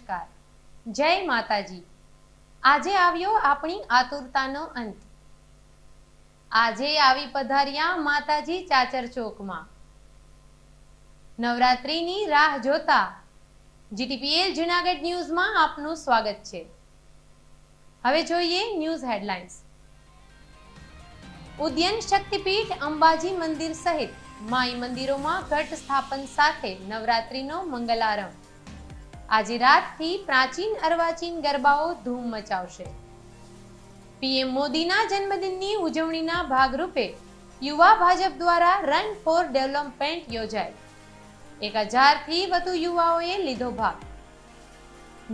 નમસ્કાર, જય માતાજી। આજે આવ્યો આપણી આતુરતાનો અંત। આજે આવી પધાર્યા માતાજી ચાચર ચોકમાં। નવરાત્રીની રાહ જોતા જીટીપીએલ જૂનાગઢ ન્યૂઝમાં આપનું સ્વાગત છે। હવે જોઈએ ન્યૂઝ હેડલાઇન્સ। ઉદ્યન શક્તિપીઠ અંબાજી મંદિર સહિત માઈ મંદિરોમાં ઘટ સ્થાપન સાથે નવરાત્રીનો મંગલારંભ। આજે રાતથી પ્રાચીન અર્વાચીન ગરબાઓ ધૂમ મચાવશે। પીએમ મોદીના જન્મદિનની ઉજવણીના ભાગરૂપે યુવા ભાજપ દ્વારા રન ફોર ડેવલપમેન્ટ યોજાઈ। 1000 થી વધુ યુવાઓએ લીધો ભાગ।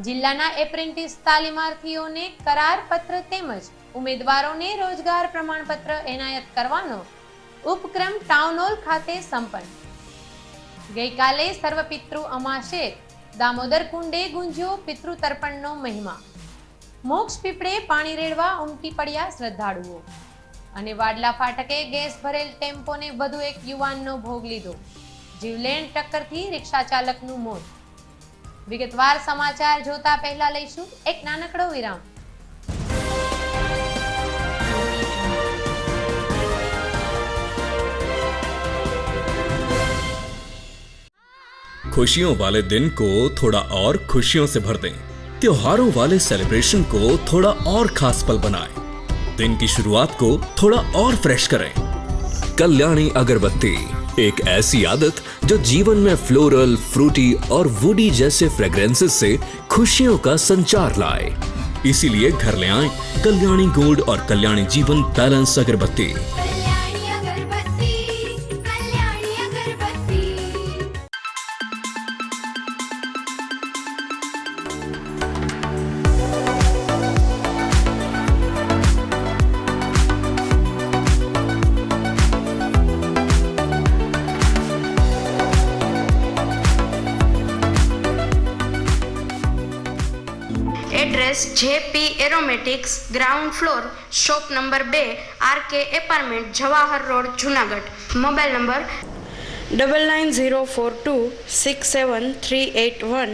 જિલ્લાના એપ્રેન્ટિસ તાલીમાર્થીઓને કરાર પત્ર તેમજ ઉમેદવારોને રોજગાર પ્રમાણપત્ર એનાયત કરવાનો ઉપક્રમ ટાઉન હોલ ખાતે સંપન્ન। ગઈકાલે સર્વપિતૃ અમાસે દામોદર કુંડે ગુંજ્યો પિતૃ તર્પણનો મહિમા। મોક્ષ પીપળે પાણી રેડવા ઉમટી પડ્યા શ્રદ્ધાળુઓ। અને વાડલા ફાટકે ગેસ ભરેલ ટેમ્પોને વધુ એક યુવાનનો ભોગ લીધો। જીવલેણ ટક્કરથી રિક્ષા ચાલકનું મોત। વિગતવાર સમાચાર જોતા પહેલા લઈશું એક નાનકડો વિરામ। खुशियों वाले दिन को थोड़ा और खुशियों से भर दें। त्योहारों वाले सेलिब्रेशन को थोड़ा और खास पल बनाएं। दिन की शुरुआत को थोड़ा और फ्रेश करें। कल्याणी अगरबत्ती, एक ऐसी आदत जो जीवन में फ्लोरल, फ्रूटी और वुडी जैसे फ्रेग्रेंसेस से खुशियों का संचार लाए। इसीलिए घर ले आएं कल्याणी गोल्ड और Kalyani Jeevan balance agarbatti. Address JP aromatics, ground floor, shop number 2, RK apartment, Jawahar road, Junagadh. Mobile number 9904267381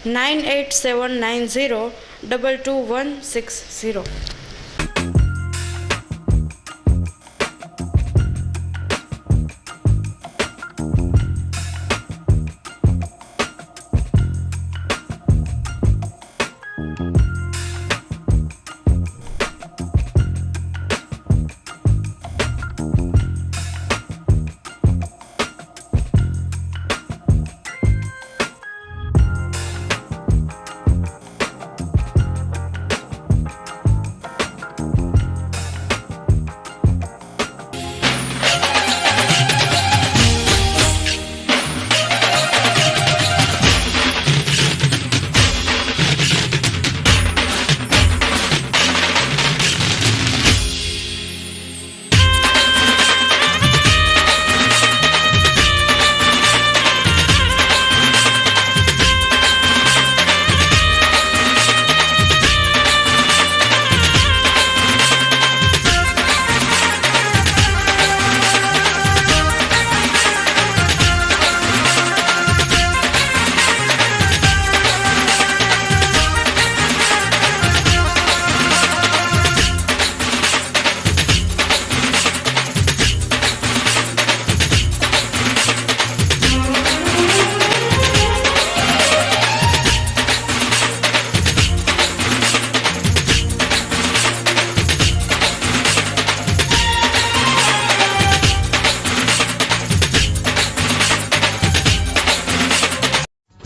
9879022160।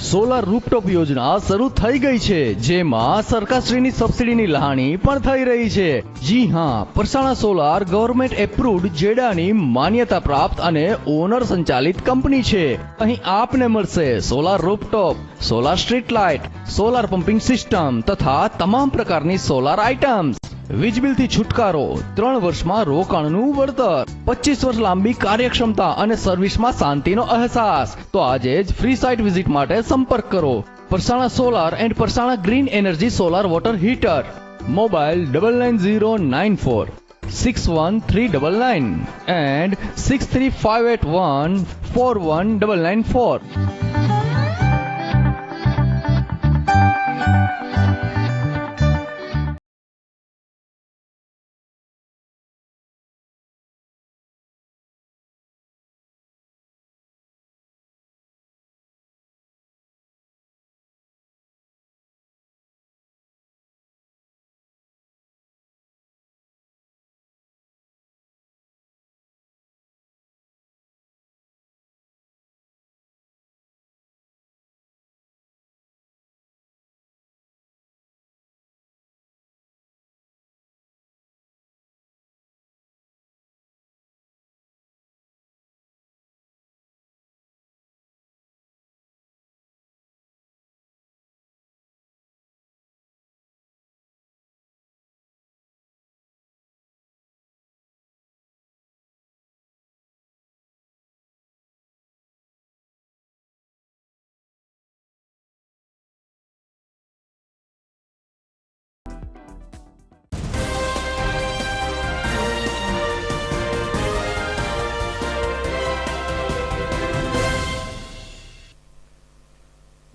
Solar rooftop યોજના શરૂ થઈ ગઈ છે, જેમાં સરકારશ્રીની સબસિડીની લહાણી પણ થઈ રહી છે। જી હા, પરસાણા સોલાર ગવર્મેન્ટ એપ્રુવ્ડ જેડાની માન્યતા પ્રાપ્ત અને ઓનર સંચાલિત કંપની છે। અહીં આપને મળશે solar rooftop, solar street light, solar pumping system તથા તમામ પ્રકારની સોલાર આઇટમ્સ। વીજ બિલથી છુટકારો, 3 વર્ષમાં રોકાણનું વળતર, 25 વર્ષ લાંબી કાર્યક્ષમતા અને સર્વિસમાં શાંતિનો અહેસાસ। તો આજે જ ફ્રી સાઇટ વિઝિટ માટે સંપર્ક કરો। Parsana solar and Parsana green energy solar water heater. Mobile 9909461399 and 63581 41994।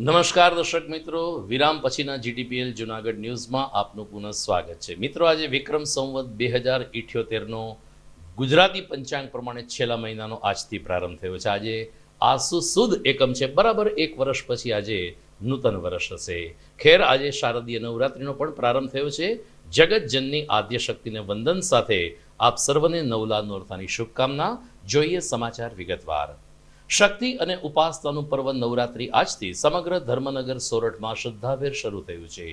નમસ્કાર દર્શક મિત્રો, વિરામ પછીના જીટીપીએલ જુનાગઢ ન્યૂઝમાં આપનું પુનઃ સ્વાગત છે. મિત્રો, આજે વિક્રમ સંવત 2078નો ગુજરાતી પંચાંગ પ્રમાણે છેલ્લા મહિનાનો આજથી પ્રારંભ થયો છે. આજે આસુ સુદ એકમ છે, બરાબર 1 વર્ષ પછી આજે નૂતન વર્ષ હશે. ખેર, આજે શારદીય નવરાત્રિનો પણ પ્રારંભ થયો છે. જગતજનની આદ્ય શક્તિને વંદન સાથે આપ સર્વને નવલા નોરતાની શુભકામના. જોઈએ સમાચાર વિગતવાર. શક્તિ અને ઉપાસનાનું પર્વ નવરાત્રી આજથી સમગ્ર ધર્મનગર સોરઠમાં શ્રદ્ધાભેર શરૂ થયું છે.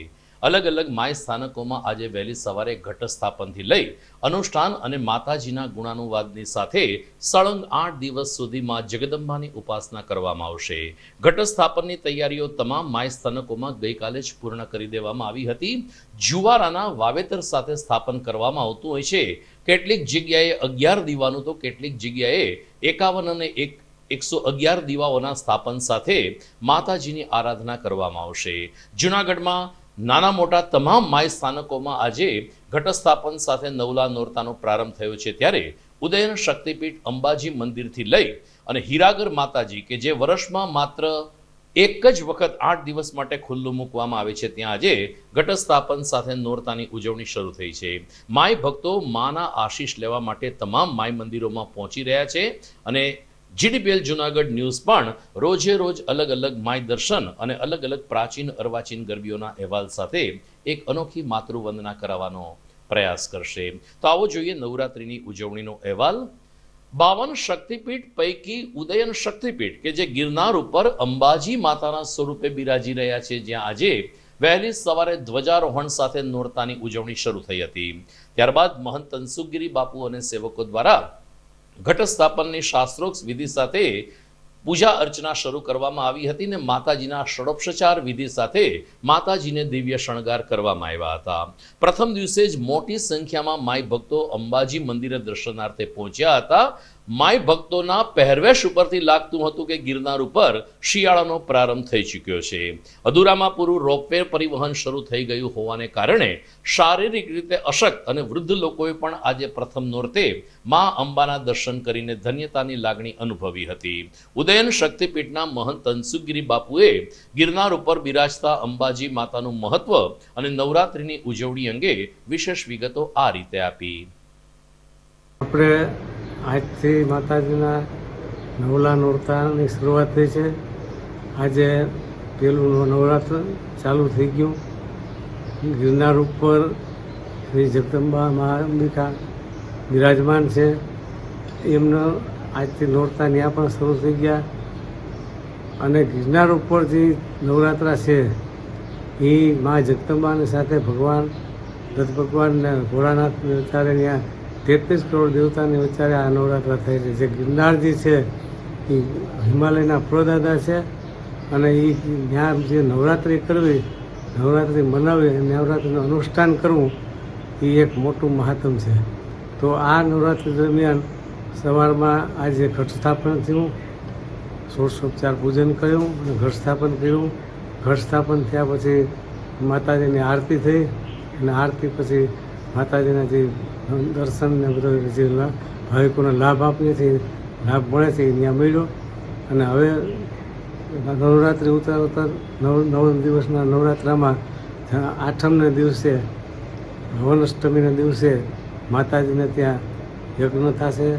અલગ અલગ માય સ્થાનકોમાં આજે વહેલી સવારે ઘટ સ્થાપનથી લઈ અનુષ્ઠાન અને માતાજીના ગુણાનુવાદની સાથે સળંગ 8 દિવસ સુધીમાં જગદંબાની ઉપાસના કરવામાં આવશે. ઘટ સ્થાપનની તૈયારીઓ તમામ માય સ્થાનકોમાં ગઈકાલે જ પૂર્ણ કરી દેવામાં આવી હતી. જુવારાના વાવેતર સાથે સ્થાપન કરવામાં આવતું હોય છે. કેટલીક જગ્યાએ 11 દીવાનું તો કેટલીક જગ્યાએ 51 અને 111 દીવાઓના સ્થાપન સાથે માતાજીની આરાધના કરવામાં આવશે. જૂનાગઢમાં નાના મોટા તમામ માય સ્થાનકોમાં આજે ઘટસ્થાપન સાથે નવલા નોરતાનો પ્રારંભ થયો છે. ત્યારે ઉદયન શક્તિપીઠ અંબાજી મંદિરથી લઈ અને હીરાગર માતાજી કે જે વર્ષમાં માત્ર એક જ વખત 8 દિવસ માટે ખુલ્લું મૂકવામાં આવે છે, ત્યાં આજે ઘટસ્થાપન સાથે નોરતાની ઉજવણી શરૂ થઈ છે. માય ભક્તો માના આશીષ લેવા માટે તમામ માય મંદિરોમાં પહોંચી રહ્યા છે અને જીટીપીએલ જુનાગઢ ન્યૂઝ પણ રોજે રોજ અલગ અલગ માય દર્શન અને અલગ અલગ પ્રાચીન અર્વાચીન ગરબીઓના અહેવાલ સાથે એક અનોખી માતૃવંદના કરાવવાનો પ્રયાસ કરશે. તો આવો જોઈએ નવરાત્રિની ઉજવણીનો અહેવાલ. 52 શક્તિપીઠ પૈકી ઉદયન શક્તિપીઠ કે જે ગિરનાર ઉપર અંબાજી માતાના સ્વરૂપે બિરાજી રહ્યા છે, જ્યાં આજે વહેલી સવારે ધ્વજારોહણ સાથે નોરતાની ઉજવણી શરૂ થઈ હતી. ત્યારબાદ મહંત તનસુખગીરી બાપુ અને સેવકો દ્વારા ઘટસ્થાપનની શાસ્ત્રોક્ત વિધિ સાથે પૂજા અર્ચના શરૂ કરવામાં આવી હતી અને માતાજીના ષડોપચાર વિધિ સાથે માતાજીને દિવ્ય શણગાર કરવામાં આવ્યા હતા. પ્રથમ દિવસે જ મોટી સંખ્યામાં માય ભક્તો અંબાજી મંદિરે દર્શનાર્થે પહોંચ્યા હતા. માય ભક્તોના પહેરવેશ ઉપરથી લાગતું હતું કે ગિરનાર ઉપર શિયાળાનો પ્રારંભ થઈ ચૂક્યો છે. અધૂરામાં પૂરું રોપવે પરિવહન શરૂ થઈ ગયું હોવાને કારણે શારીરિક રીતે અશક્ત અને વૃદ્ધ લોકોએ પણ આજે પ્રથમ નોરતે મા અંબાના દર્શન કરીને ધન્યતાની લાગણી અનુભવી હતી. ઉદયન શક્તિપીઠના મહંત તનસુખગીરી બાપુએ ગિરનાર ઉપર બિરાજતા અંબાજી માતાનું મહત્વ અને નવરાત્રિની ઉજવણી અંગે વિશેષ વિગતો આ રીતે આપી. આપણે આજથી માતાજીના નવલા નોરતાની શરૂઆત થઈ છે. આજે પહેલું નવરાત્ર ચાલુ થઈ ગયું. ગિરનાર ઉપર શ્રી જગદંબા મા અંબિકા બિરાજમાન છે. એમનો આજથી નોરતા ત્યાં પણ શરૂ થઈ ગયા અને ગિરનાર ઉપર જે નવરાત્રા છે એ મા જગદંબાની સાથે ભગવાન દત્ત ભગવાન ને ભોળાનાથ વિચારે ત્યાં 33 કરોડ દેવતાની વિચારે આ નવરાત્રા થઈ છે. જે ગિરનારજી છે એ હિમાલયના પ્રદાદા છે અને એ ત્યાં જે નવરાત્રિ કરવી, નવરાત્રિ મનાવી, નવરાત્રિનું અનુષ્ઠાન કરવું એ એક મોટું મહાત્મ છે. તો આ નવરાત્રિ દરમિયાન સવારમાં આજે ઘટ સ્થાપન થયું, ષોડશોપચાર પૂજન કર્યું અને ઘટ સ્થાપન કર્યું. ઘટ સ્થાપન થયા પછી માતાજીની આરતી થઈ અને આરતી પછી માતાજીના જે દર્શન ને બધો જે ભાવિકોને લાભ આપીએ છીએ, લાભ મળે છે એ ત્યાં મળ્યો. અને હવે નવરાત્રિ ઉતરતા 9 દિવસના નવરાત્રામાં 8મના દિવસે હવન અષ્ટમીના દિવસે માતાજીને ત્યાં યજ્ઞ થશે.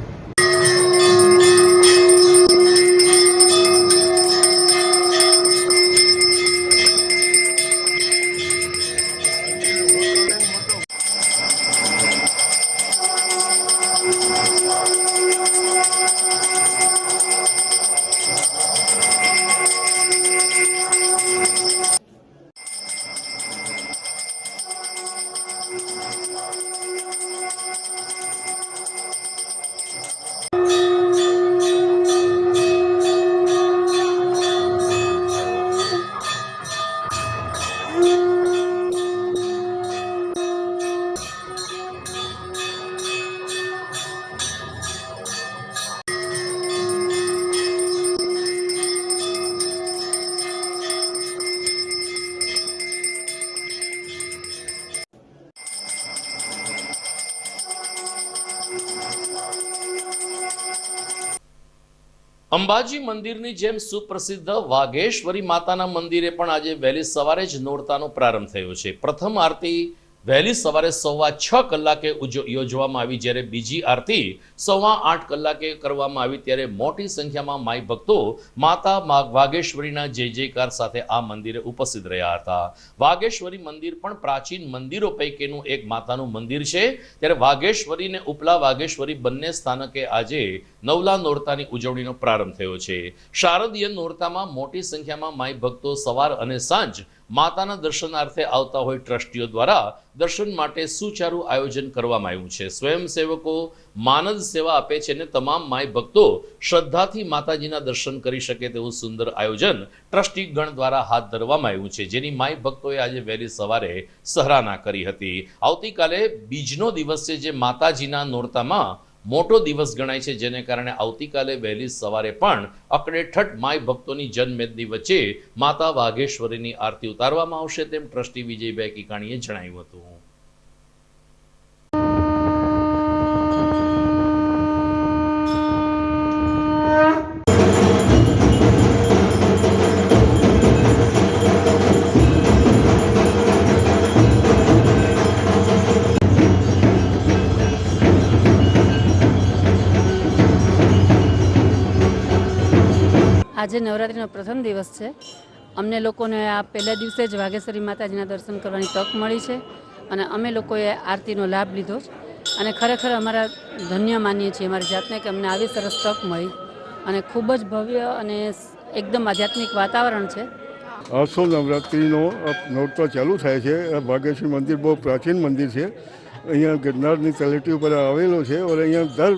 અંબાજી મંદિરની જેમ સુપ્રસિદ્ધ વાઘેશ્વરી માતાના મંદિરે પણ આજે વહેલી સવારે જ નોરતાનો પ્રારંભ થયો છે. પ્રથમ આરતી વહેલી સવારે 6:15 કલાકે યોજવામાં આવી, જ્યારે બીજી આરતી 8:15 કલાકે કરવામાં આવી. ત્યારે મોટી સંખ્યામાં માઈ ભક્તો માતા વાઘેશ્વરીના જય જયકાર સાથે આ મંદિરે ઉપસ્થિત રહ્યા હતા. વાઘેશ્વરી મંદિર પણ પ્રાચીન મંદિરો પૈકીનું એક માતાનું મંદિર છે. ત્યારે વાઘેશ્વરી ને ઉપલા વાઘેશ્વરી બંને સ્થાનકે આજે નવલા નોરતાની ઉજવણીનો પ્રારંભ થયો છે. શારદીય નોરતામાં મોટી સંખ્યામાં માઈ ભક્તો સવાર અને સાંજ માતાના દર્શનાર્થે આવતા હોય. ટ્રસ્ટીઓ દ્વારા દર્શન માટે સુચારું આયોજન કરવામાં આવ્યું છે. સ્વયંસેવકો માનદ સેવા આપે છે અને તમામ માઈ ભક્તો શ્રદ્ધાથી માતાજીના દર્શન કરી શકે તેવું સુંદર આયોજન ટ્રસ્ટી ગણ દ્વારા હાથ ધરવામાં આવ્યું છે, જેની માઈ ભક્તોએ આજે વહેલી સવારે સરાહના કરી હતી. આવતીકાલે બીજનો દિવસ છે, જે માતાજીના નોરતામાં મોટો દિવસ ગણાય છે, જેને કારણે આવતીકાલે વહેલી સવારે પણ અકડેઠઠ માઈ ભક્તોની જનમેદની વચ્ચે માતા વાઘેશ્વરીની આરતી ઉતારવામાં આવશે, તેમ ટ્રસ્ટી વિજયભાઈ કિકાણીએ જણાવ્યું હતું. આજે નવરાત્રિનો પ્રથમ દિવસ છે. અમને લોકોને આ પહેલા દિવસે જ વાઘેશ્વરી માતાજીના દર્શન કરવાની તક મળી છે અને અમે લોકોએ આરતીનો લાભ લીધો છે અને ખરેખર અમારા ધન્ય માનીએ છીએ અમારી જાતને કે અમને આવી સરસ તક મળી અને ખૂબ જ ભવ્ય અને એકદમ આધ્યાત્મિક વાતાવરણ છે. આસો નવરાત્રિનો નોરતો ચાલુ થાય છે. વાઘેશ્વરી મંદિર બહુ પ્રાચીન મંદિર છે. અહીંયા ગિરનારની તળેટી ઉપર આવેલો છે અને અહીંયા દર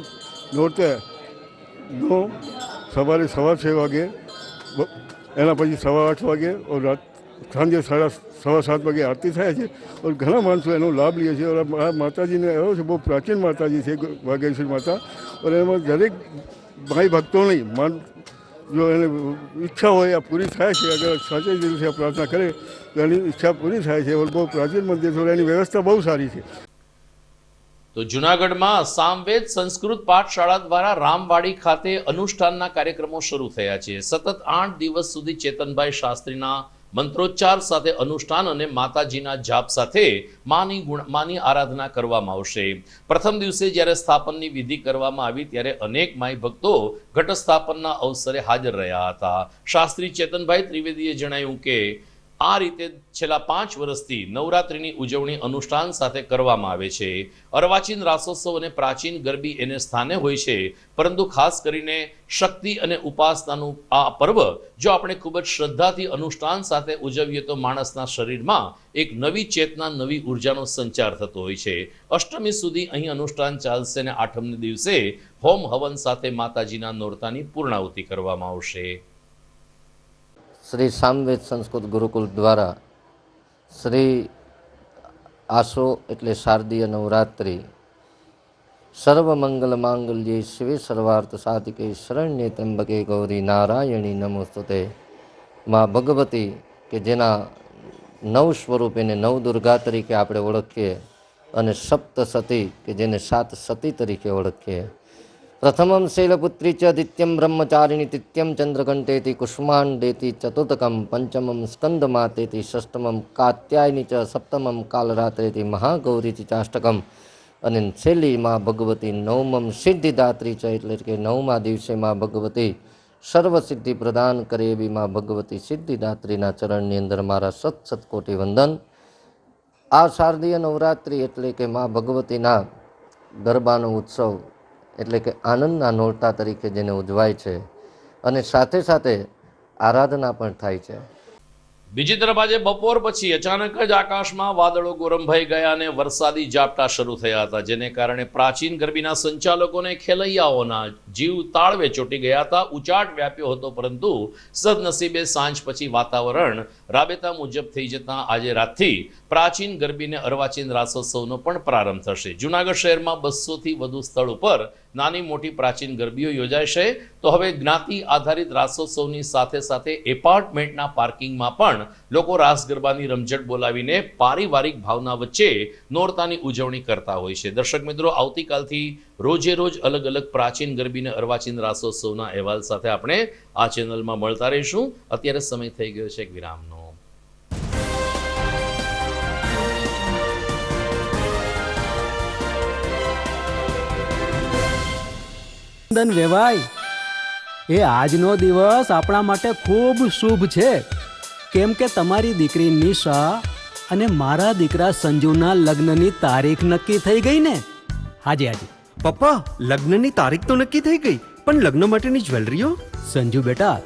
નોરતેનો સવારે 6:15 વાગે, એના પછી 8:15 વાગે और સાંજે 7:15 વાગે આરતી થાય છે और ઘણા માણસો એનો લાભ લે છે. આ માતાજીને એવો છે, બહુ પ્રાચીન માતાજી છે વાઘેશ્વરી માતા. और એમાં દરેક ભાઈ ભક્તોની જો એને ઈચ્છા હોય આ પૂરી થાય છે. અગર સાચે દિલથી આ પ્રાર્થના કરે તો એની ઈચ્છા પૂરી થાય છે. और બહુ પ્રાચીન મંદિર છે, એની વ્યવસ્થા બહુ સારી છે. તો જૂનાગઢમાં સામવેદ સંસ્કૃત પાઠશાળા દ્વારા રામવાડી ખાતે અનુષ્ઠાનના કાર્યક્રમો શરૂ થયા છે. સતત 8 દિવસ સુધી ચેતનભાઈ શાસ્ત્રીના મંત્રોચ્ચાર સાથે અનુષ્ઠાન અને માતાજીના જાપ સાથે માની આરાધના કરવામાં આવશે. પ્રથમ દિવસે જ્યારે સ્થાપનની વિધિ કરવામાં આવી ત્યારે અનેક માઈ ભક્તો ઘટ સ્થાપનના અવસરે હાજર રહ્યા હતા. શાસ્ત્રી ચેતનભાઈ ત્રિવેદીએ જણાવ્યું કે આ રીતે છેલ્લા 5 વર્ષથી નવરાત્રિની ઉજવણી અનુષ્ઠાન સાથે કરવામાં આવે છે. અર્વાચીન રાસોત્સવ અને પ્રાચીન ગરબી એને સ્થાને હોય છે, પરંતુ ખાસ કરીને શક્તિ અને ઉપાસનાનું આ પર્વ જો આપણે ખૂબ જ શ્રદ્ધાથી અનુષ્ઠાન સાથે ઉજવીએ તો માણસના શરીરમાં એક નવી ચેતના, નવી ઉર્જાનો સંચાર થતો હોય છે. અષ્ટમી સુધી અહીં અનુષ્ઠાન ચાલશે અને આઠમને દિવસે હોમ હવન સાથે માતાજીના નોરતાની પૂર્ણાહુતિ કરવામાં આવશે. શ્રી સામવેદ સંસ્કૃત ગુરુકુલ દ્વારા શ્રી આસો એટલે શારદીય નવરાત્રિ સર્વમંગલ માંગલ્યે શિવે સર્વાર્થ સાધિકે શરણ્યે ત્રંબકે ગૌરી નારાયણી નમોસ્તુતે. માં ભગવતી કે જેના 9 સ્વરૂપ એને 9 દુર્ગા તરીકે આપણે ઓળખીએ અને સપ્તસતી કે જેને 7 સતી તરીકે ઓળખીએ. પ્રથમમ શૈલપુત્રી ચ દિત્યમ બ્રહ્મચારિણી તૃતીયમ ચંદ્રઘંટેતિ કુષ્માંડેતિ ચતુર્થકમ પંચમમ સ્કંદમાતેતિ ષષ્ઠમમ કાત્યાયની ચ સપ્તમમ કાલરાત્રેતિ મહાગૌરીથી ચાષ્ટકમ અને છેલ્લી માં ભગવતી નવમમ સિદ્ધિદાત્રી છે, એટલે કે 9મા દિવસે માં ભગવતી સર્વસિદ્ધિ પ્રદાન કરે એવી માં ભગવતી સિદ્ધિદાત્રીના ચરણની અંદર મારા સત કોટી વંદન. આ શારદીય નવરાત્રિ એટલે કે માં ભગવતીના ગરબાનો ઉત્સવ એટલે કે આનંદના નોરતા તરીકે જેને ઉજવાય છે અને સાથે સાથે આરાધના પણ થાય છે. બીજી તરફ આજે બપોર પછી અચાનક જ આકાશમાં વાદળો ગોરંભાઈ ગયા અને વરસાદી ઝાપટા શરૂ થયા હતા, જેને કારણે પ્રાચીન ગરબીના સંચાલકોને ખેલૈયાઓના જીવ તાળવે ચોંટી ગયા હતા. ઉચાટ વ્યાપ્યો હતો, પરંતુ સદનસીબે સાંજ પછી વાતાવરણ રાબેતા મુજબ થઈ જતા આજે રાતથી પ્રાચીન ગરબીને અર્વાચીન રાસોત્સવનો પણ પ્રારંભ થશે. જૂનાગઢ શહેરમાં 200થી વધુ સ્થળ ઉપર નાની મોટી પ્રાચીન ગરબીઓ યોજાશે. તો હવે જ્ઞાતિ આધારિત રાસોત્સવની સાથે સાથે એપાર્ટમેન્ટના પાર્કિંગમાં પણ લોકો રાસ ગરબાની રમઝટ બોલાવીને પારિવારિક ભાવના વચ્ચે નોરતાની ઉજવણી કરતા હોય છે. દર્શક મિત્રો, આવતીકાલથી રોજે રોજ અલગ અલગ પ્રાચીન ગરબી અને અર્વાચીન રાસોત્સવના અહેવાલ સાથે આપણે આ ચેનલમાં મળતા રહીશું. અત્યારે સમય થઈ ગયો છે એક વિરામનો. વેવાય, એ આજનો દિવસ આપણા માટે ખૂબ શુભ છે, કેમ કે તમારી દીકરી નિશા અને મારા દીકરા સંજુના લગ્નની તારીખ નક્કી થઈ ગઈ ને. હાજી હાજી પપ્પા, લગ્નની તારીખ તો નક્કી થઈ ગઈ, પણ લગ્ન માટેની જ્વેલરીઓ? સંજુ બેટા,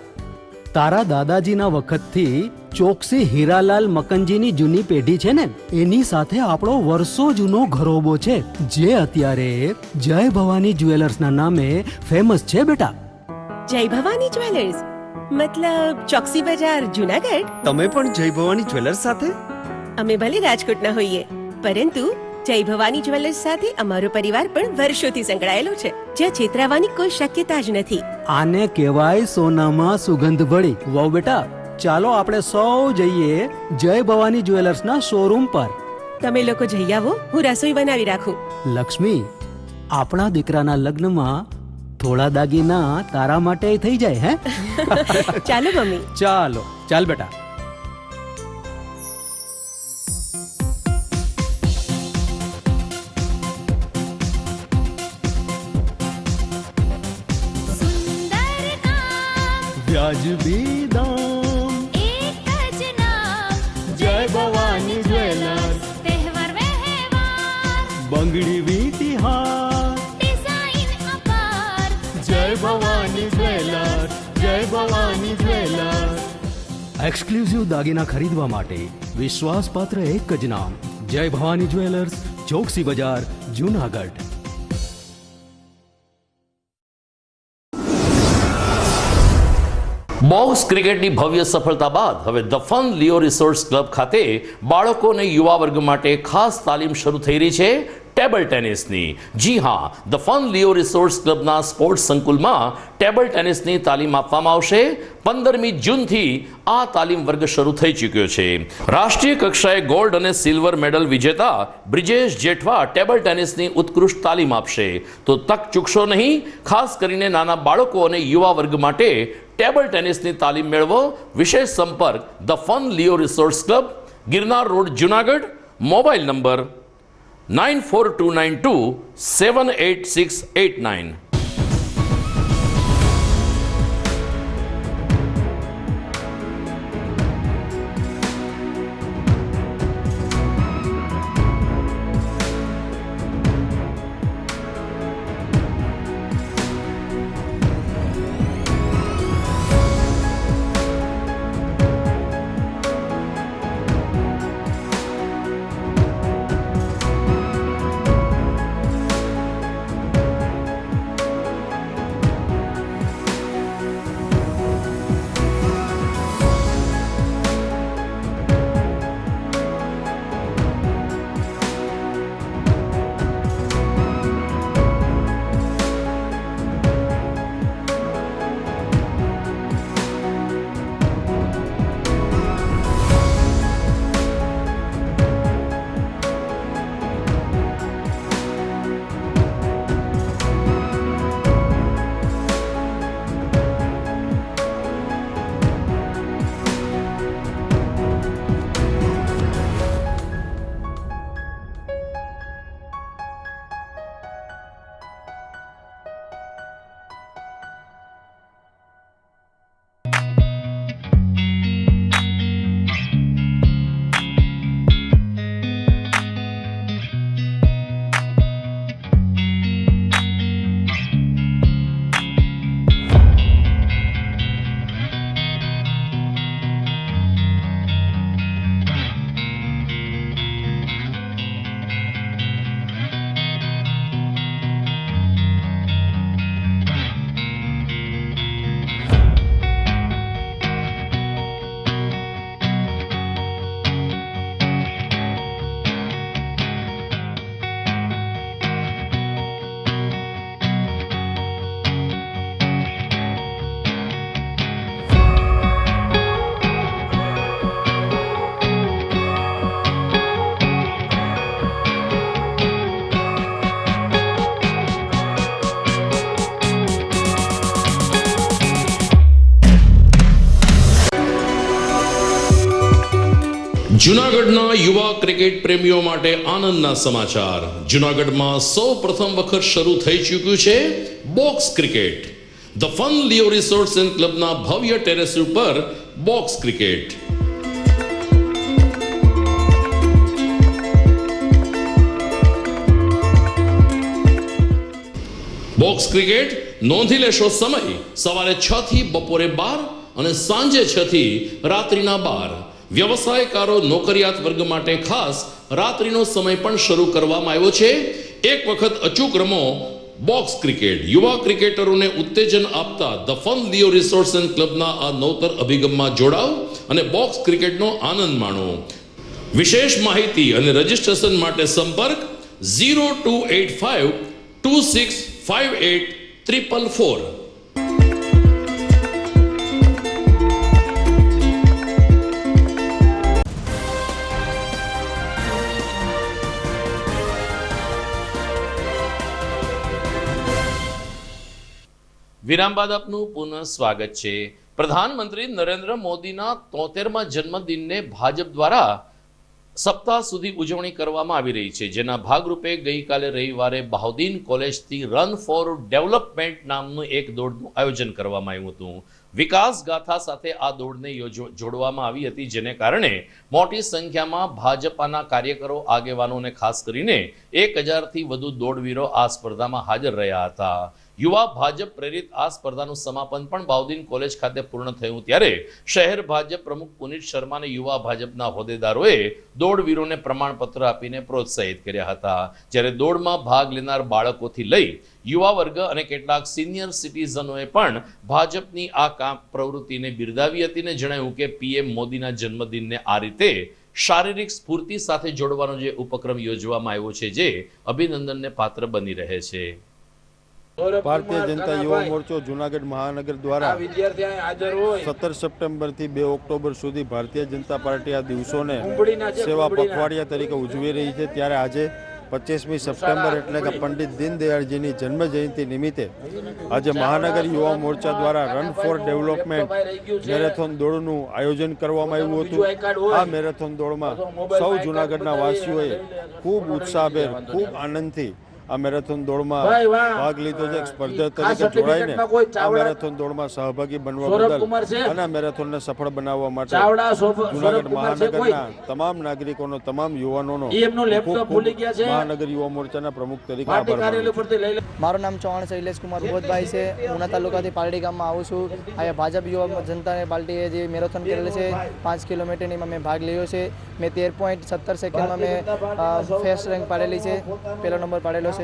તારા દાદાજીના વખતથી ચોકસી હીરાલાલ મકનજીની જૂની પેઢી છે ને, એની સાથે આપણો વર્ષો જૂનો ઘરોબો છે, જે અત્યારે જય ભવાની જ્વેલર્સના નામે ફેમસ છે બેટા. જય ભવાની જ્વેલર્સ મતલબ ચોકસી બજાર, જુનાગઢ? તમે પણ જય ભવાની જ્વેલર્સ સાથે? અમે ભલે રાજકોટના હોઈએ, પરંતુ જય ભવાની જ્વેલર્સ સાથે અમારો પરિવાર પણ વર્ષોથી સંકળાયેલો છે, જ્યાં છેતરાવાની કોઈ શક્યતા જ નથી. આને કહેવાય સોનામાં સુગંધ ભળી. વાવ બેટા, ચાલો આપણે સૌ જઈએ જય ભવાની જ્વેલર્સના શોરૂમ પર. તમે લોકો જઈ આવો, હું રસોઈ બનાવી રાખું. લક્ષ્મી, આપણા દીકરાના લગ્નમાં થોડા દાગીના તારા માટે થઈ જાય. હે ચાલો મમ્મી. ચાલો ચાલ બેટા. વ્યાજબી દામ, એક જ નામ, જય ભવાની જ્વેલર્સ. તહેવાર વ્યવહાર, બંગડી વીંટી હાર, ડિઝાઇન અપાર, જય ભવાની જ્વેલર્સ, જય ભવાની જ્વેલર્સ. એક્સક્લુઝિવ દાગીના ખરીદવા માટે વિશ્વાસપાત્ર એક જ નામ, જય ભવાની જ્વેલર્સ, ચોકસી બજાર, જુનાગઢ. બોક્સ ક્રિકેટની ભવ્ય સફળતા બાદ હવે the fun Leo resorts club ખાતે બાળકો અને યુવા વર્ગ માટે ખાસ તાલીમ શરૂ થઈ રહી છે ટેબલ ટેનિસની. જી હા, ધ ફન લિયો રિસોર્ટ્સ ક્લબના સ્પોર્ટ્સ સંકુલમાં ટેબલ ટેનિસની તાલીમ આપવામાં આવશે. 15મી જૂનથી આ તાલીમ વર્ગ શરૂ થઈ ચૂક્યો છે. રાષ્ટ્રીય કક્ષાએ ગોલ્ડ અને સિલ્વર મેડલ વિજેતા બ્રિજેશ જેઠવા ટેબલ ટેનિસની ઉત્કૃષ્ટ તાલીમ આપશે. તો તક ચૂકશો નહીં. ખાસ કરીને નાના બાળકો અને યુવા વર્ગ માટે ટેબલ ટેનિસની તાલીમ મેળવો. વિશેષ સંપર્ક the fun Leo resorts club, Girnar road, Junagadh. Mobile number 9429278689. જૂનાગઢના યુવા ક્રિકેટ પ્રેમીઓ માટે આનંદના સમાચાર. જૂનાગઢમાં સૌ પ્રથમ વખત શરૂ થઈ ચૂક્યું છે box cricket. The fun Leo resorts and ક્લબના ભવ્ય ટેરેસ ઉપર બોક્સ ક્રિકેટ. બોક્સ ક્રિકેટ નોંધી લેશો સમય સવારે 6 થી બપોરે 12 અને સાંજે 6 થી રાત્રિના 12. વ્યવસાયકારો નોકરિયાત વર્ગ માટે ખાસ રાત્રિનો સમય પણ શરૂ કરવામાં આવ્યો છે. એક વખત અચૂક રમો બોક્સ ક્રિકેટ. યુવા ક્રિકેટરોને ઉત્તેજન આપતા the fun Leo resorts and ક્લબના આ નવતર અભિગમમાં જોડાઓ અને બોક્સ ક્રિકેટનો આનંદ માણો. વિશેષ માહિતી અને રજીસ્ટ્રેશન માટે સંપર્ક 0285 2658 444. વિરામ બાદ આપનું પુનઃ સ્વાગત છે. પ્રધાનમંત્રી નરેન્દ્ર મોદીના 73મા જન્મદિનને ભાજપ દ્વારા સપ્તાહ સુધી ઉજવણી કરવામાં આવી રહી છે, જેના ભાગરૂપે ગઈકાલે રવિવારે બહાઉદ્દીન કોલેજથી રન ફોર ડેવલપમેન્ટ નામનું એક દોડનું આયોજન કરવામાં આવ્યું હતું. વિકાસ ગાથા સાથે આ દોડને જોડવામાં આવી હતી, જેને કારણે મોટી સંખ્યામાં ભાજપાના કાર્યકરો, આગેવાનો અને ખાસ કરીને 1000થી વધુ દોડવીરો આ સ્પર્ધામાં હાજર રહ્યા હતા. યુવા ભાજપ પ્રેરિત આ સ્પર્ધાનું સમાપન પણ બહાઉદ્દીન કોલેજ ખાતે પૂર્ણ થયું, ત્યારે શહેર ભાજપ પ્રમુખ પુનિત શર્મા અને યુવા ભાજપના હોદ્દેદારોએ દોડવીરોને પ્રમાણપત્ર આપીને પ્રોત્સાહિત કર્યા હતા. જ્યારે દોડમાં ભાગ લેનાર બાળકોથી લઈ યુવા વર્ગ અને કેટલાક સિનિયર સિટીઝનોએ પણ ભાજપની આ પ્રવૃત્તિને બિરદાવી હતી અને જણાવ્યું કે પીએમ મોદીના જન્મદિનને આ રીતે શારીરિક સ્ફૂર્તિ સાથે જોડવાનો જે ઉપક્રમ યોજવામાં આવ્યો છે, જે અભિનંદનને પાત્ર બની રહે છે. ભારતીય જનતા યુવા મોરચો જૂનાગઢ મહાનગર દ્વારા 17 સપ્ટેમ્બર થી 2 ઓક્ટોબર સુધી ભારતીય જનતા પાર્ટી આ દિવસોને સેવા પખવાડિયા તરીકે ઉજવી રહી છે. ત્યારે આજે 25મી સપ્ટેમ્બર એટલે કે પંડિત દીનદયાળજીની જન્મ જયંતિ નિમિત્તે આજે મહાનગર યુવા મોરચા દ્વારા રન ફોર ડેવલપમેન્ટ મેરેથોન દોડનું આયોજન કરવામાં આવ્યું હતું. આ મેરેથોન દોડમાં સૌ જૂનાગઢના વાસીઓએ ખૂબ ઉત્સાહભેર, ખૂબ આનંદથી આ મેરેથોન દોડમાં ભાગ લીધો છે. સ્પર્ધક તરીકે જોડાઈને આ મેરેથોન દોડમાં સહભાગી બનવા બદલ અને આ મેરેથોનને સફળ બનાવવા માટે જૂનાગઢ મહાનગરના તમામ નાગરિકોનો, તમામ યુવાનોનો મહાનગર યુવા મોરચાના પ્રમુખ તરીકે આભાર માનું છું. મારું નામ ચૌહાણ શૈલેષ કુમાર ભૂપતભાઈ છે. ઉના તાલુકાથી પાલડી ગામમાં આવું છું. અહીંયા ભાજપ યુવા જનતા પાર્ટીએ જે મેરેથોન કરેલ છે 5 કિલોમીટરની મેં ભાગ લીધો છે. મેં 13.17 સેકન્ડમાં મેં ફર્સ્ટ રેન્ક પાડેલી છે, પહેલો નંબર પાડેલો છે.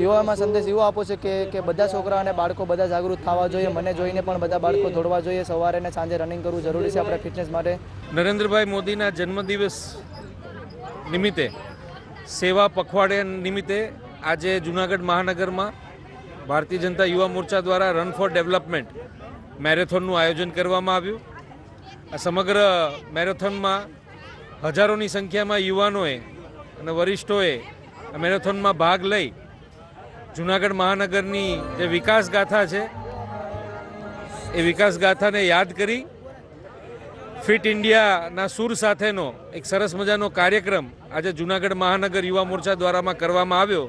યુવામાં સંદેશ એવો આપો છે કે બધા છોકરા અને બાળકો બધા જાગૃત થવા જોઈએ. મને જોઈને પણ બધા બાળકો દોડવા જોઈએ. સવારે અને સાંજે રનિંગ કરવું જરૂરી છે આપણા ફિટનેસ માટે. નરેન્દ્રભાઈ મોદીના જન્મદિવસ નિમિત્તે, સેવા પખવાડિયા નિમિત્તે આજે જૂનાગઢ મહાનગરમાં ભારતીય જનતા યુવા મોરચા દ્વારા રન ફોર ડેવલપમેન્ટ મેરેથોનનું આયોજન કરવામાં આવ્યું. આ સમગ્ર મેરેથોનમાં હજારોની સંખ્યામાં યુવાનોએ અને વરિષ્ઠોએ આ મેરેથોનમાં ભાગ લઈ જૂનાગઢ મહાનગરની જે વિકાસ ગાથા છે એ વિકાસ ગાથાને યાદ કરી ફિટ ઇન્ડિયાના સૂર સાથેનો એક સરસ મજાનો કાર્યક્રમ આજે જૂનાગઢ મહાનગર યુવા મોરચા દ્વારામાં કરવામાં આવ્યો.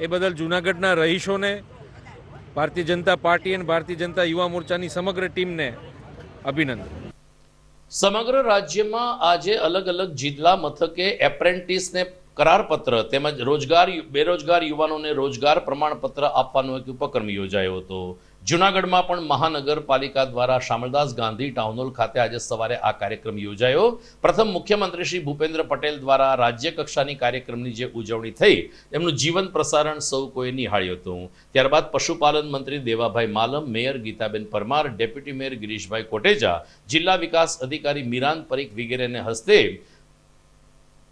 એ બદલ જૂનાગઢના રહીશોને, ભારતીય જનતા પાર્ટી અને ભારતીય જનતા યુવા મોરચાની સમગ્ર ટીમને અભિનંદન. સમગ્ર રાજ્યમાં આજે અલગ અલગ જિલ્લા મથકે એપ્રેન્ટિસને કરારપત્ર તેમજ બેરોજગાર યુવાનોને રોજગાર પ્રમાણપત્ર આપવાનો એક ઉપક્રમ યોજાયો હતો. જૂનાગઢમાં પણ મહાનગરપાલિકા દ્વારા શામળદાસ ગાંધી ટાઉન હોલ ખાતે આજે સવારે આ કાર્યક્રમ યોજાયો. પ્રથમ મુખ્યમંત્રી શ્રી ભૂપેન્દ્ર પટેલ દ્વારા રાજ્ય કક્ષાની કાર્યક્રમની જે ઉજવણી થઈ, તેમનું જીવન પ્રસારણ સૌ કોઈ નિહાળ્યું હતું. ત્યારબાદ પશુપાલન મંત્રી Devabhai Malam, mayor Gitaben Parmar, deputy mayor Girishbhai Koteja, જિલ્લા વિકાસ અધિકારી મીરાન પરીખ વગેરેને હસ્તે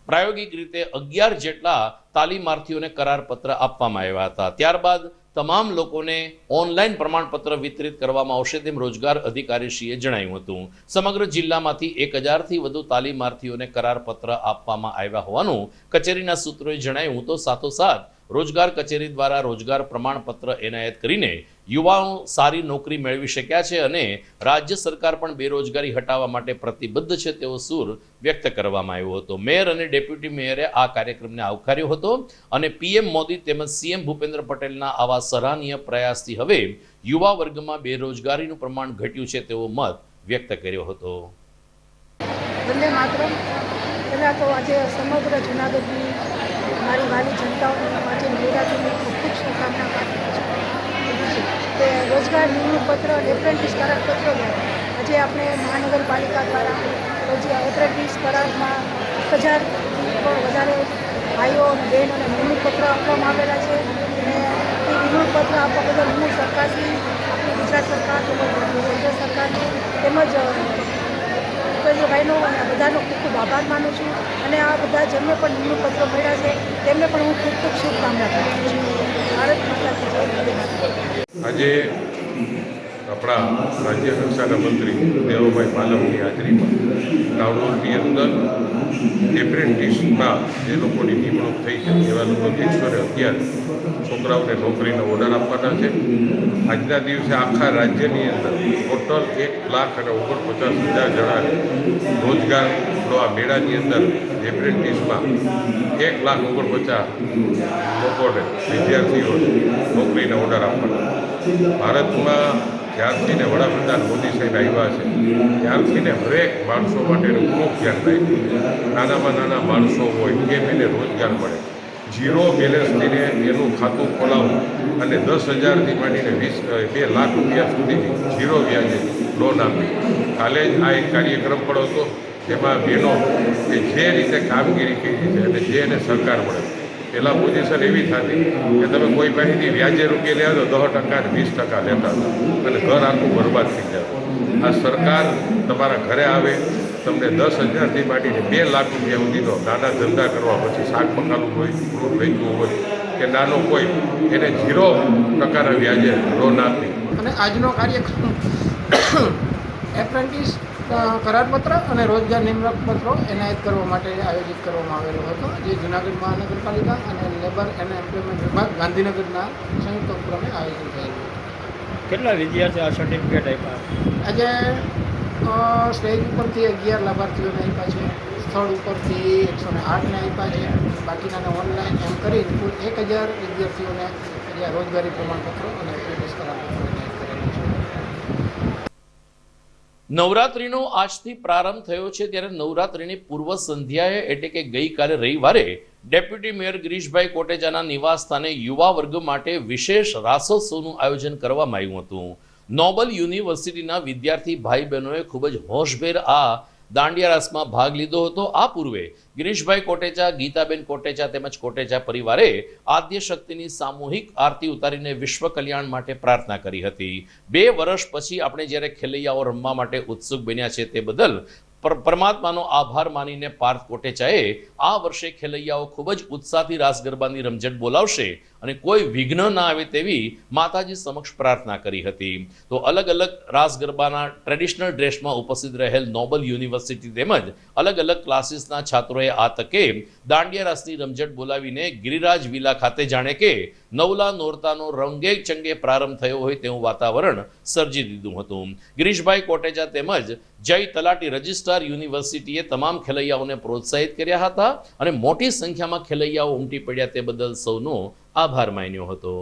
પ્રાયોગિક રીતે 11 જેટલા તાલીમાર્થીઓને કરારપત્ર આપવામાં આવ્યા હતા. ત્યારબાદ તમામ લોકોને ઓનલાઈન પ્રમાણપત્ર વિતરિત કરવામાં આવશે તેમ રોજગાર અધિકારીશ્રીએ જણાવ્યું હતું. સમગ્ર જિલ્લામાંથી 1000થી વધુ તાલીમાર્થીઓને કરારપત્ર આપવામાં આવ્યા હોવાનું કચેરીના સૂત્રોએ જણાવ્યું. તો સાથોસાથ રોજગાર કચેરી દ્વારા રોજગાર પ્રમાણપત્ર એનાયત કરીને યુવાનો સારી નોકરી મેળવી શક્યા છે અને રાજ્ય સરકાર પણ બેરોજગારી હટાવવા માટે પ્રતિબદ્ધ છે તેવો સૂર વ્યક્ત કરવામાં આવ્યો હતો. મેયર અને ડેપ્યુટી મેયરે આ કાર્યક્રમને આવકાર્યો હતો અને પીએમ મોદી તેમજ સીએમ ભૂપેન્દ્ર પટેલના આવા સરાહનીય પ્રયાસથી હવે યુવા વર્ગમાં બેરોજગારીનું પ્રમાણ ઘટ્યું છે તેવો મત વ્યક્ત કર્યો હતો. વંદે માતરમ. પહેલાં તો આજે સમગ્ર જૂનાગઢની મારી વાલી જનતાઓને આજે નવરાત્રિની ખૂબ ખૂબ શુભકામના પાઠવું છું કે રોજગાર નિમણૂક પત્ર એપ્રેન્ટિસ કરાર પત્ર દ્વારા આજે આપણે મહાનગરપાલિકા દ્વારા એપ્રેન્ટિસ કરારમાં 1000થી પણ વધારે ભાઈઓ અને બહેનોને નિમણૂક પત્ર આપવામાં આવેલા છે અને એ નિમણૂક પત્ર આપવા બદલ હું સરકારશ્રી આપણી ગુજરાત સરકાર તેમજ કેન્દ્ર સરકારનો તેમજ ભાઈનો અને બધાનો ખૂબ ખૂબ આભાર માનું છું અને આ બધા જેમને પણ નિમણૂક પત્રો મળ્યા છે તેમને પણ હું ખૂબ ખૂબ શુભકામના કરું છું. ભારત માતા કી જય. આજે આપણા રાજ્ય કક્ષાના મંત્રી દેવુભાઈ પાલવની હાજરીમાં નાવડોદની અંદર એપ્રેન્ટિસમાં જે લોકોની નિમણૂક થઈ છે એવા લોકો 111 છોકરાઓને નોકરીનો ઓર્ડર આપવાના છે. આજના દિવસે આખા રાજ્યની અંદર ટોટલ 1,49,50,000 જણાને રોજગારનો આ મેળાની અંદર એપ્રેન્ટિસમાં 1,49,50,000 લોકોને વિદ્યાર્થીઓને નોકરીના ઓર્ડર આપવાના. ભારતમાં જ્યારથી ને વડાપ્રધાન મોદી સાહેબ આવ્યા છે ત્યારથી ને હરેક માણસો માટેનું ખૂબ ધ્યાન રાખ્યું. નાનામાં નાના માણસો હોય કેમ એને રોજગાર મળે. ઝીરો બેલેન્સથીને એનું ખાતું ખોલાવવું અને 10,000થી માંડીને 2 લાખ રૂપિયા સુધીની ઝીરો વ્યાજે લોન આપી. કાલે જ આ એક કાર્યક્રમ પણ હતો જેમાં બહેનો કે જે રીતે કામગીરી કરી છે અને જે એને સરકાર મળે. પહેલાં પોઝિશન એવી થતી કે તમે કોઈ પાસેથી વ્યાજે રૂપિયા લેવા તો 10% અને 20% લેતા હતા અને ઘર આખું બરબાદ થઈ જતું. આ સરકાર તમારા ઘરે આવે તમને 10,000થી માંડીને 2 લાખ રૂપિયા સુધીનો નાના ધંધા કરવા પછી શાક પકાલું હોય ફ્રૂટ વેચવું હોય કે નાનો કોઈ એને 0% વ્યાજે લોન આપી. અને આજનો કાર્યક્રમ એપ્રેન્ટિસ કરારપત્ર અને રોજગાર નિમણૂક પત્રો એનાયત કરવા માટે આયોજિત કરવામાં આવેલો હતો જે જૂનાગઢ મહાનગરપાલિકા અને લેબર એન્ડ એમ્પ્લોયમેન્ટ વિભાગ ગાંધીનગરના સંયુક્ત ઉપક્રમે આયોજન થયેલું. કેટલા વિદ્યાર્થીઓ આ સર્ટિફિકેટ આપ્યા? આજે સ્ટેજ ઉપરથી 11 લાભાર્થીઓને આપ્યા છે, સ્થળ ઉપરથી 108ને આપ્યા છે, બાકીનાને ઓનલાઈન એમ કરી કુલ 1,000 વિદ્યાર્થીઓને આજે રોજગારી પ્રમાણપત્રો અને એપ્રેન્ટિસ કરારપત્રો એનાયત કરેલું છે. નવરાત્રિનો આજથી પ્રારંભ થયો છે ત્યારે નવરાત્રિની પૂર્વ સંધ્યાએ એટલે કે ગઈકાલે રવિવારે ડેપ્યુટી મેયર ગિરીશભાઈ કોટેચાના નિવાસ સ્થાને યુવા વર્ગ માટે વિશેષ રાસોત્સવનું આયોજન કરવામાં આવ્યું હતું. નોબલ યુનિવર્સિટીના વિદ્યાર્થી ભાઈ બહેનોએ ખૂબ જ હોશભેર આ દાંડિયા રાસમાં ભાગ લીધો હતો. આ પૂર્વે ગિરીશભાઈ કોટેચા, ગીતાબેન કોટેચા તેમજ કોટેચા પરિવારે આદ્ય શક્તિની સામૂહિક આરતી ઉતારીને વિશ્વ કલ્યાણ માટે પ્રાર્થના કરી હતી. 2 વર્ષ પછી આપણે જ્યારે ખેલૈયાઓ રમવા માટે ઉત્સુક બન્યા છે તે બદલ પરમાત્માનો આભાર માનીને પાર્થ કોટેચાએ આ વર્ષે ખેલૈયાઓ ખૂબ જ ઉત્સાહથી રાસ ગરબાની રમઝટ બોલાવશે અને કોઈ વિઘ્ન ના આવે તેવી માતાજી સમક્ષ પ્રાર્થના કરી હતી. તો અલગ અલગ રાસ ગરબાના ટ્રેડિશનલ ડ્રેસમાં ઉપસ્થિત રહેલ નોબલ યુનિવર્સિટી તેમજ અલગ અલગ ક્લાસીસના છાત્રોએ આ તકે દાંડિયા રાસની રમઝટ બોલાવીને ગિરિરાજ વિલા ખાતે જાણે કે નવલા નોરતાનો રંગે ચંગે પ્રારંભ થયો હોય તેવું વાતાવરણ સર્જી દીધું હતું. ગિરીશભાઈ કોટેચા તેમજ જય તલાટી રજિસ્ટ્રાર યુનિવર્સિટીએ તમામ ખેલૈયાઓને પ્રોત્સાહિત કર્યા હતા અને મોટી સંખ્યામાં ખેલૈયાઓ ઉમટી પડ્યા તે બદલ સૌનો આભાર માન્યો હતો.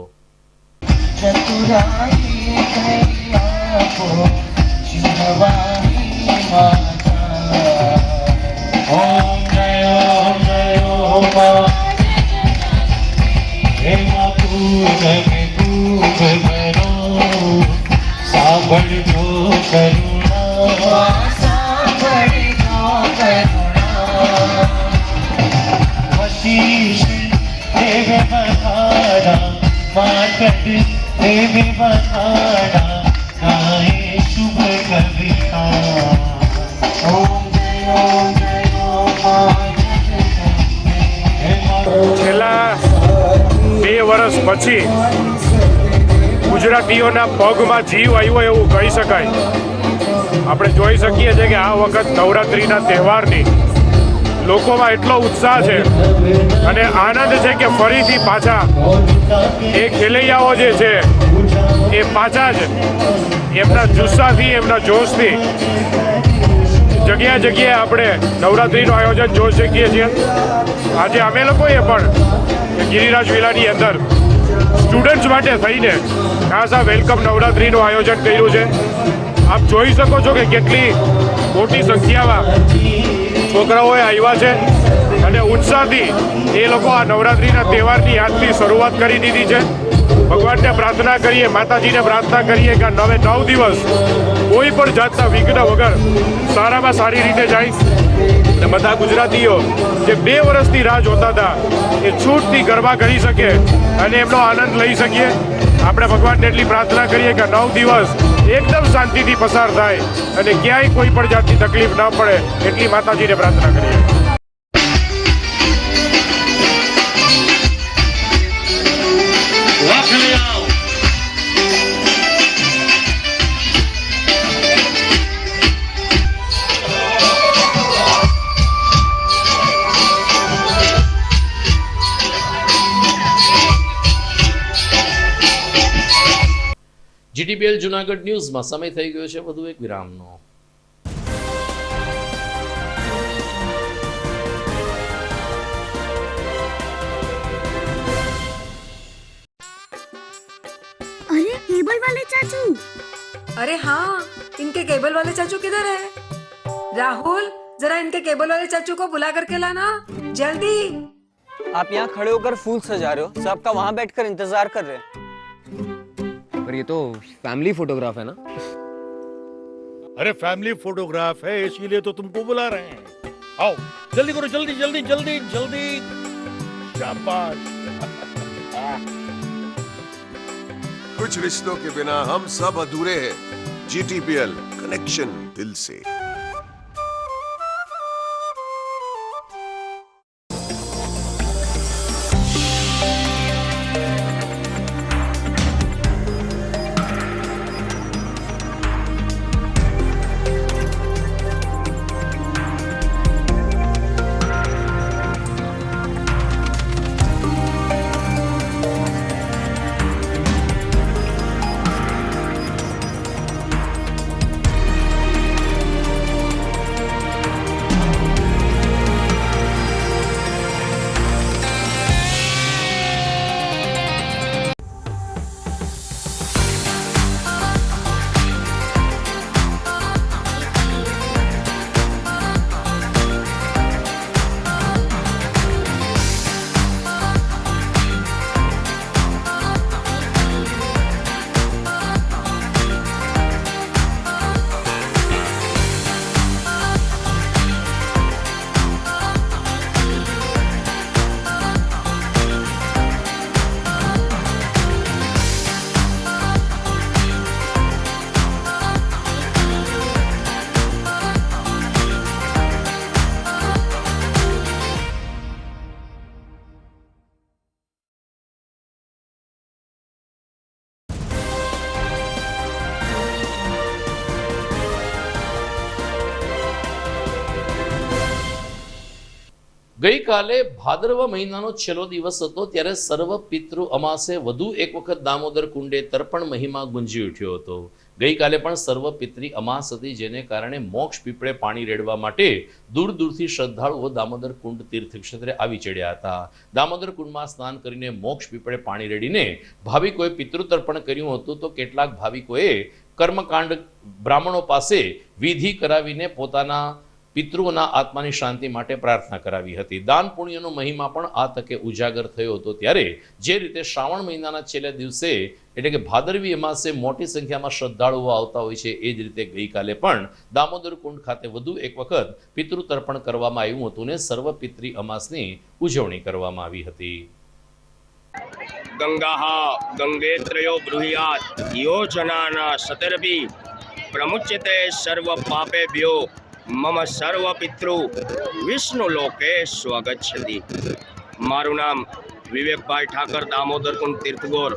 છેલ્લા 2 વર્ષ પછી ગુજરાતીઓના પગમાં જીવ આવ્યો એવું કહી શકાય. આપણે જોઈ શકીએ છીએ કે આ વખત નવરાત્રિના તહેવારની લોકોમાં એટલો ઉત્સાહ છે અને આનંદ છે કે ફરીથી પાછા એ ખેલૈયાઓ જે છે એ પાછા જ એમના જુસ્સાથી, એમના જોશથી જગ્યા જગ્યાએ આપણે નવરાત્રિનું આયોજન જોઈ શકીએ છીએ. આજે અમે લોકોએ પણ ગિરિરાજ વિલાની અંદર સ્ટુડન્ટ્સ માટે થઈને ખાસ આ વેલકમ નવરાત્રિનું આયોજન કર્યું છે. આપ જોઈ શકો છો કે કેટલી મોટી સંખ્યામાં છોકરાઓએ આવ્યા છે અને ઉત્સાહથી એ લોકો આ નવરાત્રિના તહેવારની આજથી શરૂઆત કરી દીધી છે. ભગવાનને પ્રાર્થના કરીએ, માતાજીને પ્રાર્થના કરીએ કે 9 દિવસ કોઈ પણ જાતના વિઘ્ન વગર સારામાં સારી રીતે જાય અને બધા ગુજરાતીઓ જે 2 વર્ષથી રાહ જોતા હતા એ છૂટથી ગરબા કરી શકે અને એમનો આનંદ લઈ શકીએ. આપણે ભગવાનને એટલી પ્રાર્થના કરીએ કે 9 દિવસ એકદમ શાંતિથી પસાર થાય અને ક્યાંય કોઈ પણ જાતની તકલીફ ન પડે એટલી માતાજીને પ્રાર્થના કરીએ. જીટીપીએલ જુનાગઢ ન્યૂઝમાં સમય થઈ ગયો છે વધુ એક વિરામનો. अरे केबल वाले चाचू, अरे हाँ, इनके केबल वाले चाचू किधर है? राहुल, जरा इनके केबल वाले चाचू को बुला करके लाना जल्दी. आप यहाँ खड़े होकर फूल सजा रहे हो, सबका वहाँ बैठकर इंतजार कर रहे हैं. पर ये तो फैमिली फोटोग्राफ है ना? अरे फैमिली फोटोग्राफ है इसीलिए तो तुमको बुला रहे हैं. आओ जल्दी करो, जल्दी जल्दी जल्दी जल्दी. शाबाश. कुछ रिश्तों के बिना हम सब अधूरे हैं. जीटीपीएल, कनेक्शन दिल से. ગઈકાલે ભાદરવા મહિનાનો છેલ્લો દિવસ હતો ત્યારે સર્વ પિતૃ અમાસે વધુ એક વખત દામોદર કુંડે તર્પણ મહિમા ગુંજી ઉઠ્યો હતો. ગઈકાલે પણ સર્વ પિતૃ અમાસ હતી, જેને કારણે મોક્ષ પીપળે પાણી રેડવા માટે દૂર દૂરથી શ્રદ્ધાળુઓ દામોદર કુંડ તીર્થક્ષેત્રે આવી ચડ્યા હતા. દામોદર કુંડમાં સ્નાન કરીને મોક્ષ પીપળે પાણી રેડીને ભાવિકોએ પિતૃ તર્પણ કર્યું હતું. તો કેટલાક ભાવિકોએ કર્મકાંડ બ્રાહ્મણો પાસે વિધિ કરાવીને પોતાના પિતૃઓના આત્માની શાંતિ માટે પ્રાર્થના કરાવી હતી. દાન પુણ્યનો મહિમા પણ આ તકે ઉજાગર થયો હતો. ત્યારે જે રીતે શ્રાવણ મહિનાના છેલ્લા દિવસે એટલે કે ભાદરવી અમાસે મોટી સંખ્યામાં શ્રદ્ધાળુઓ આવતા હોય છે, એ જ રીતે ગઈકાલે પણ દામોદર કુંડ ખાતે વધુ એક વખત પિતૃ તર્પણ કરવામાં આવ્યું હતું ને સર્વ પિતૃ અમાસની ઉજવણી કરવામાં આવી હતી. ગંગાઃ ગંગેત્રયો બ્રુહ્યાત યોજનાના સતરભી પ્રમુચ્યતે સર્વ પાપેભ્યો મમ સર્વ પિતૃ વિષ્ણુ લોકે સ્વગચ્છતિ. મારું નામ વિવેકભાઈ ઠાકર, દામોદર કુંડ તીર્થગોર.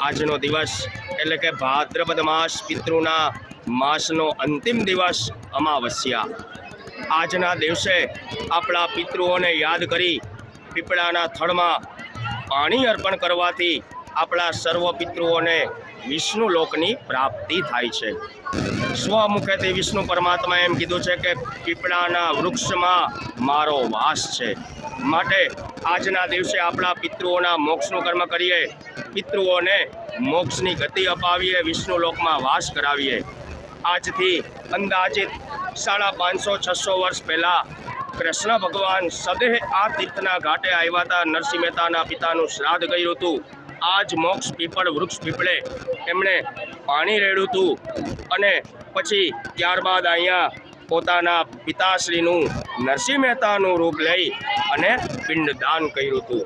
આજનો દિવસ એટલે કે ભાદ્રપદ માસ પિતૃના માસનો અંતિમ દિવસ અમાવસ્યા. આજના દિવસે આપણા પિતૃઓને યાદ કરી પીપળાના થડમાં પાણી અર્પણ કરવાથી આપણા સર્વ પિતૃઓને વિષ્ણુ લોકની પ્રાપ્તિ થાય છે. સ્વમુખેથી વિષ્ણુ પરમાત્મા એમ કીધું છે કે પીપળાના વૃક્ષમાં મારો વાસ છે. માટે આજના દિવસે આપણા પિતૃઓના મોક્ષનું કર્મ કરીએ, પિતૃઓને મોક્ષની ગતિ અપાવીએ, વિષ્ણુ લોકમાં વાસ કરાવીએ. આજથી અંદાજિત 550-600 વર્ષ પહેલા કૃષ્ણ ભગવાન સદેહ આ તીર્થના ઘાટે આવ્યા હતા. નરસિંહ મહેતાના પિતાનું શ્રાદ્ધ કર્યું હતું. આ જ મોક્ષ પીપળ વૃક્ષ પીપળે એમણે પાણી રેડ્યું હતું અને પછી ત્યારબાદ અહીંયા પોતાના પિતાશ્રીનું નરસિંહ મહેતાનું રૂપ લઈ અને પિંડદાન કર્યું હતું.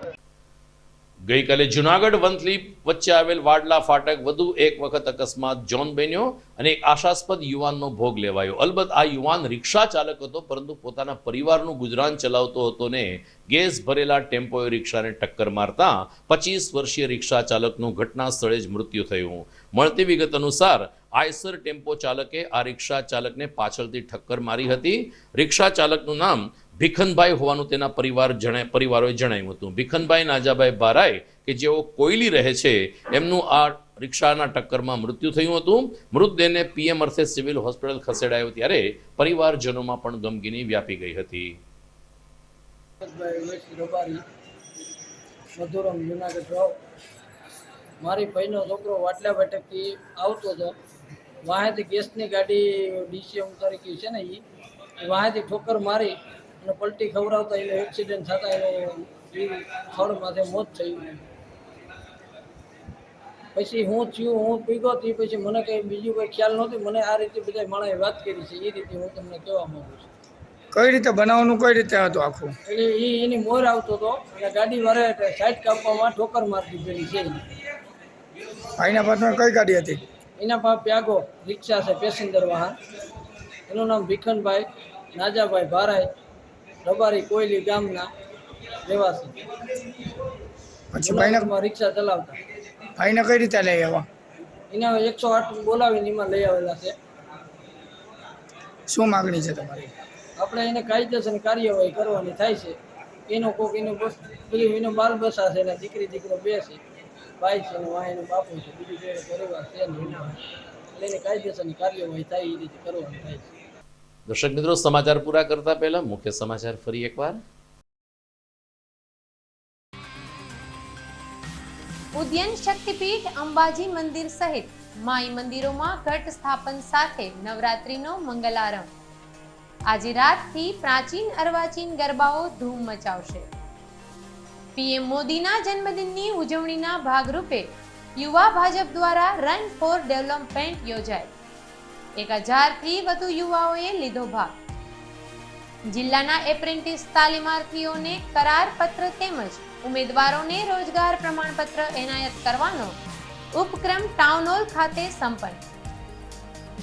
ગઈકાલે જુનાગઢ વંથલી વચ્ચે આવેલ વાડલા ફાટક વધુ એક વખત અકસ્માત જોન બન્યો અને એક આશાસ્પદ યુવાનનો ભોગ લેવાયો. અલબત્ત આ યુવાન રિક્ષા ચાલક હતો, પરંતુ પોતાના પરિવારનું ગુજરાન ચલાવતો હતો ને ગેસ ભરેલા ટેમ્પોએ રિક્ષાને ટક્કર મારતા 25 વર્ષીય રિક્ષા ચાલકનું ઘટના સ્થળે જ મૃત્યુ થયું. મળતી વિગત અનુસાર આઈસર ટેમ્પો ચાલકે આ રિક્ષા ચાલકને પાછળથી ઠક્કર મારી હતી. રિક્ષા ચાલકનું નામ ભીખનભાઈ હોવાનું તેના પરિવારોએ જણાવ્યું હતું. ભીખનભાઈ નાજાભાઈ બારાય કે જેઓ કોયલી રહે છે, એમનું આ રિક્ષાના ટક્કરમાં મૃત્યુ થયું હતું. મૃતદેહને પીએમ અર્થે સિવિલ હોસ્પિટલ ખસેડાયો ત્યારે પરિવારજનોમાં પણ ગમગીની વ્યાપી ગઈ હતી. મારી ભાઈનો છોકરો વાટલા ભટકથી આવતો હતો. વાહેથી ગેસની ગાડી ડીસીએમ તરીકે છે ને એ વાહેથી ઠોકર મારી અને પલટી ખવડાવતા એનો એક્સિડન્ટ થતા એનો થડ માથે મોત થયું. પછી હું થયું, હું પીગો હતી, પછી મને કંઈ બીજું કંઈ ખ્યાલ નહોતી. મને આ રીતે બધા માણસે વાત કરી છે, એ રીતે હું તમને કહેવા માંગુ છું. કઈ રીતે બનાવવાનું, કઈ રીતે હતું આખું? એટલે એની મોર આવતો હતો અને ગાડી વારે સાઈડ કાપવામાં ઠોકર મારતી પેલી છે. ભાઈના પાસમાં કઈ ગાડી હતી? એના પાસે પ્યાગો રિક્ષા છે, પેસેન્જર વાહન. એનું નામ ભીખનભાઈ નાજાભાઈ ભારાય, રબારી કોયલી ગામના રહેવાસી. પછી ભાઈના રિક્ષા ચલાવતા. ભાઈને કઈ રીતે લઈ આવ્યા? એના 108 બોલાવીને એમાં લઈ આવેલા છે. શું માગણી છે તમારી? આપણે એને કાયદેસરની કાર્યવાહી કરવાની થાય છે. એનો કોક એનો બધું એનો બાલ બસા છે, એના દીકરી દીકરો બે છે, ભાઈ છે ને વાહ એનો બાપુ છે, બીજું કોઈ પરિવાર છે નહીં. એટલે એને કાયદેસરની કાર્યવાહી થાય એ રીતે કરવાની થાય છે. દર્શક મિત્રો, સમાચાર પૂરા કરતા પહેલા મુખ્ય સમાચાર ફરી એકવાર. ઉદ્યન શક્તિપીઠ અંબાજી મંદિર સહિત માઈ મંદિરોમાં ઘટ સ્થાપન સાથે નવરાત્રીનો મંગલારંભ. આજે રાતથી પ્રાચીન અર્વાચીન ગરબાઓ ધૂમ મચાવશે. પીએમ મોદીના જન્મદિનની ઉજવણીના ભાગરૂપે યુવા ભાજપ દ્વારા રન ફોર ડેવલપમેન્ટ યોજાઈ. 1000થી વધુ યુવાઓએ લીધો ભાગ. જિલ્લાના એપ્રેન્ટિસ તાલીમાર્થીઓને કરાર પત્ર તેમજ ઉમેદવારોને રોજગાર પ્રમાણપત્ર એનાયત કરવાનો ઉપક્રમ ટાઉન હોલ ખાતે સંપન્ન.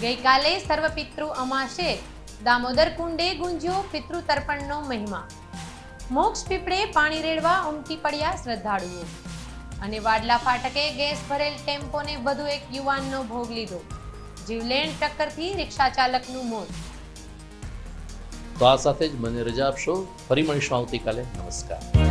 ગઈકાલે સર્વપિતૃ અમાસે દામોદર કુંડે ગુંજ્યો પિતૃ તર્પણનો મહિમા. મોક્ષ પીપળે પાણી રેડવા ઉમટી પડ્યા શ્રદ્ધાળુઓ. અને વાડલા ફાટકે ગેસ ભરેલ ટેમ્પોને વધુ એક યુવાનનો ભોગ લીધો. જીવલેણ ટક્કરથી રિક્ષા ચાલકનું મોત. તો આ સાથે જ મને રજા આપશો. ફરી મળીશું આવતીકાલે. નમસ્કાર.